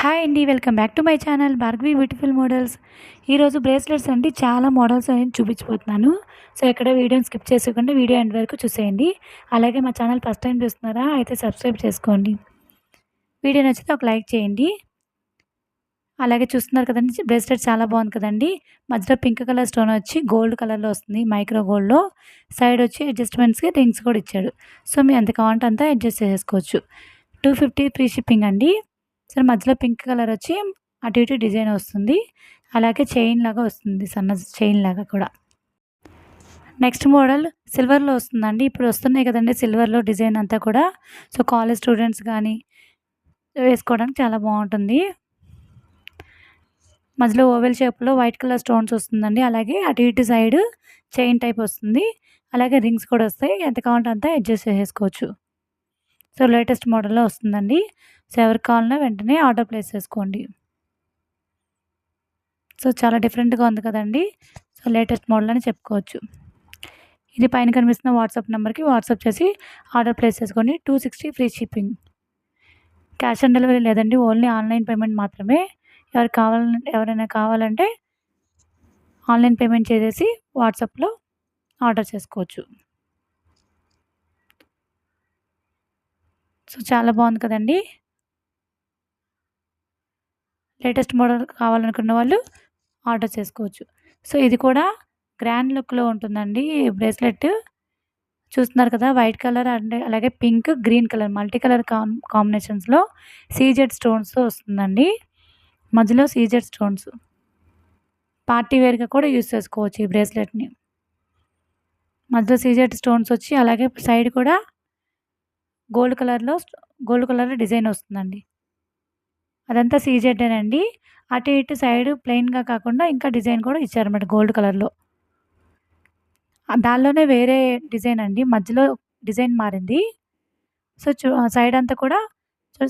Hi అండి. Welcome back to my channel Bhargavi beautiful models. ఈరోజు bracelets అండి చాలా మోడల్స్ అనేది చూపించబోతున్నాను. సో ఎక్కడ వీడియోని స్కిప్ చేసుకోకుండా వీడియో ఎండ్ వరకు చూసేయండి. అలాగే మా ఛానల్ ఫస్ట్ టైం చూస్తున్నారా అయితే సబ్స్క్రైబ్ చేసుకోండి. వీడియో నచ్చితే ఒక లైక్ చేయండి. అలాగే చూస్తున్నారు కదండి బ్రేస్లెట్ చాలా బాగుంది కదండి. మధ్యలో పింక్ కలర్ స్టోన్ వచ్చి గోల్డ్ కలర్లో వస్తుంది, మైక్రో గోల్డ్లో. సైడ్ వచ్చి అడ్జస్ట్మెంట్స్కి రింగ్స్ కూడా ఇచ్చాడు. సో మీరు ఎంత కావాలంటే అంతా అడ్జస్ట్ చేసుకోవచ్చు. 250 ఫ్రీ షిప్పింగ్ అండి. సరే మధ్యలో పింక్ కలర్ వచ్చి అటు ఇటు డిజైన్ వస్తుంది. అలాగే చైన్ లాగా వస్తుంది, సన్న చైన్ లాగా కూడా. నెక్స్ట్ మోడల్ సిల్వర్లో వస్తుందండి. ఇప్పుడు వస్తున్నాయి కదండి సిల్వర్లో డిజైన్ అంతా కూడా. సో కాలేజ్ స్టూడెంట్స్ కానీ వేసుకోవడానికి చాలా బాగుంటుంది. మధ్యలో ఓవెల్ షేప్లో వైట్ కలర్ స్టోన్స్ వస్తుందండి. అలాగే అటు ఇటు సైడ్ చైన్ టైప్ వస్తుంది. అలాగే రింగ్స్ కూడా వస్తాయి. ఎంత కావాలంటే అంతా అడ్జస్ట్ చేసుకోవచ్చు. సో లేటెస్ట్ మోడల్లో వస్తుందండి. సో ఎవరికి కావాలన్నా వెంటనే ఆర్డర్ ప్లేస్ చేసుకోండి. సో చాలా డిఫరెంట్గా ఉంది కదండి. సో లేటెస్ట్ మోడల్ అని చెప్పుకోవచ్చు. ఇది పైన కనిపిస్తున్న వాట్సాప్ నెంబర్కి వాట్సాప్ చేసి ఆర్డర్ ప్లేస్ చేసుకోండి. 260 free shipping. Cash on delivery లేదండి, ఓన్లీ ఆన్లైన్ పేమెంట్ మాత్రమే. ఎవరైనా కావాలంటే ఆన్లైన్ పేమెంట్ చేసేసి వాట్సాప్లో ఆర్డర్ చేసుకోవచ్చు. సో చాలా బాగుంది కదండి. లేటెస్ట్ మోడల్ కావాలనుకున్న వాళ్ళు ఆర్డర్ చేసుకోవచ్చు. సో ఇది కూడా గ్రాండ్ లుక్లో ఉంటుందండి బ్రేస్లెట్. చూస్తున్నారు కదా, వైట్ కలర్ అండ్ అలాగే pink, green colour multi colour కాంబినేషన్స్లో సీజెడ్ స్టోన్స్తో వస్తుందండి. మధ్యలో సీజెడ్ స్టోన్స్. పార్టీ వేర్గా కూడా యూజ్ చేసుకోవచ్చు ఈ బ్రేస్లెట్ని. మధ్యలో సీజెడ్ స్టోన్స్ వచ్చి అలాగే సైడ్ కూడా గోల్డ్ కలర్లో డిజైన్ వస్తుందండి. అదంతా సీజెడ్డేనండి. అటు ఇటు సైడ్ ప్లెయిన్గా కాకుండా ఇంకా డిజైన్ కూడా ఇచ్చారన్నమాట గోల్డ్ కలర్లో. దానిలోనే వేరే డిజైన్ అండి, మధ్యలో డిజైన్ మారింది. సో సైడ్ అంతా కూడా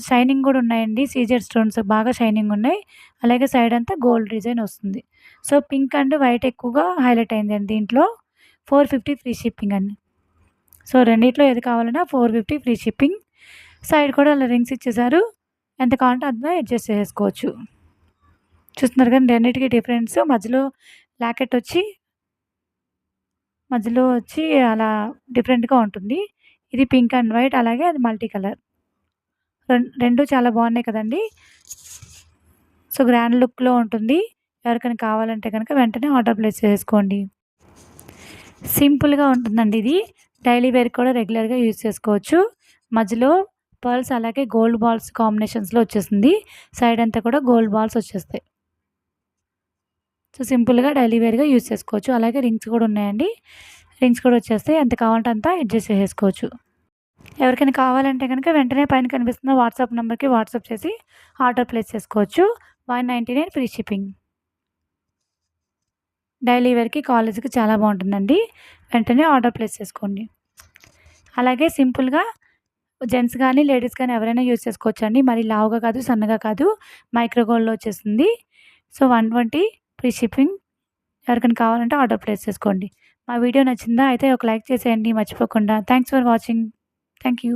షైనింగ్ కూడా ఉన్నాయండి. సీజెడ్ స్టోన్స్ బాగా షైనింగ్ ఉన్నాయి. అలాగే సైడ్ అంతా గోల్డ్ డిజైన్ వస్తుంది. సో పింక్ అండ్ వైట్ ఎక్కువగా హైలైట్ అయిందండి దీంట్లో. 450 ఫ్రీ షిప్పింగ్ అండి. సో రెండిట్లో ఏది కావాలన్నా 450 ఫ్రీ షిప్పింగ్. సైడ్ కూడా అలా రింగ్స్ ఇచ్చేసారు. ఎంత కావాలంటే అంత అడ్జస్ట్ చేసుకోవచ్చు. చూస్తున్నారు కానీ రెండింటికి డిఫరెన్స్. మధ్యలో వచ్చి అలా డిఫరెంట్గా ఉంటుంది. ఇది పింక్ అండ్ వైట్, అలాగే అది మల్టీ కలర్. రెండు చాలా బాగున్నాయి కదండి. సో గ్రాండ్ లుక్లో ఉంటుంది. ఎవరికైనా కావాలంటే కనుక వెంటనే ఆర్డర్ ప్లేస్ చేసుకోండి. సింపుల్గా ఉంటుందండి ఇది. డైలీ వేర్ కూడా రెగ్యులర్గా యూజ్ చేసుకోవచ్చు. మధ్యలో పర్ల్స్ అలాగే గోల్డ్ బాల్స్ కాంబినేషన్స్లో వచ్చేసింది. సైడ్ అంతా కూడా గోల్డ్ బాల్స్ వచ్చేస్తాయి. సో సింపుల్గా డైలీ వేర్గా యూజ్ చేసుకోవచ్చు. అలాగే రింగ్స్ కూడా ఉన్నాయండి. రింగ్స్ కూడా వచ్చేస్తాయి. ఎంత కావాలంటే అంతా అడ్జస్ట్ చేసుకోవచ్చు. ఎవరికైనా కావాలంటే కనుక వెంటనే పైన కనిపిస్తున్న వాట్సాప్ నెంబర్కి వాట్సాప్ చేసి ఆర్డర్ ప్లేస్ చేసుకోవచ్చు. 199 ఫ్రీ షిప్పింగ్. డైలీ వేర్కి కాలేజీకి చాలా బాగుంటుందండి. వెంటనే ఆర్డర్ ప్లేస్ చేసుకోండి. అలాగే సింపుల్గా జెంట్స్ కానీ లేడీస్ కానీ ఎవరైనా యూజ్ చేసుకోవచ్చండి. మరి లావుగా కాదు, సన్నగా కాదు, మైక్రో గోల్డ్లో వచ్చేసింది. So 120 free shipping. ఎవరికైనా కావాలంటే ఆర్డర్ ప్లేస్ చేసుకోండి. మా వీడియో నచ్చిందా అయితే ఒక లైక్ చేసేయండి మర్చిపోకుండా. Thanks for watching. Thank you.